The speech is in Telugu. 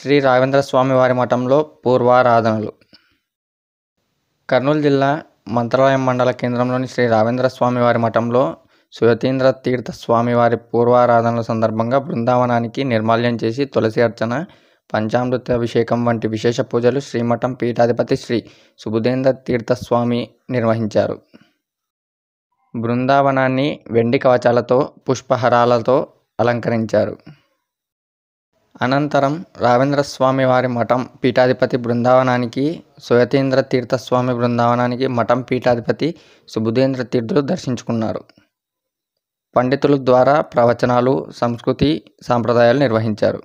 శ్రీ రాఘవేంద్ర స్వామి వారి మఠంలో పూర్వారాధనలు. కర్నూలు జిల్లా మంత్రాలయం మండల కేంద్రంలోని శ్రీ రాఘవేంద్ర స్వామి వారి మఠంలో సుయతీంద్ర తీర్థ స్వామి వారి పూర్వారాధనల సందర్భంగా బృందావనానికి నిర్మాల్యం చేసి తులసి అర్చన, పంచామృత అభిషేకం వంటి విశేష పూజలు శ్రీమఠం పీఠాధిపతి శ్రీ సుబుధేంద్ర తీర్థ స్వామి నిర్వహించారు. బృందావనాన్ని వెండి కవచాలతో, పుష్పహారాలతో అలంకరించారు. అనంతరం రాఘవేంద్ర స్వామి వారి మఠం పీఠాధిపతి బృందావనానికి, సుయతీంద్ర తీర్థ స్వామి బృందావనానికి మఠం పీఠాధిపతి సుబుధేంద్ర తీర్థులు దర్శించుకున్నారు. పండితుల ద్వారా ప్రవచనాలు, సంస్కృతి సాంప్రదాయాలు నిర్వహించారు.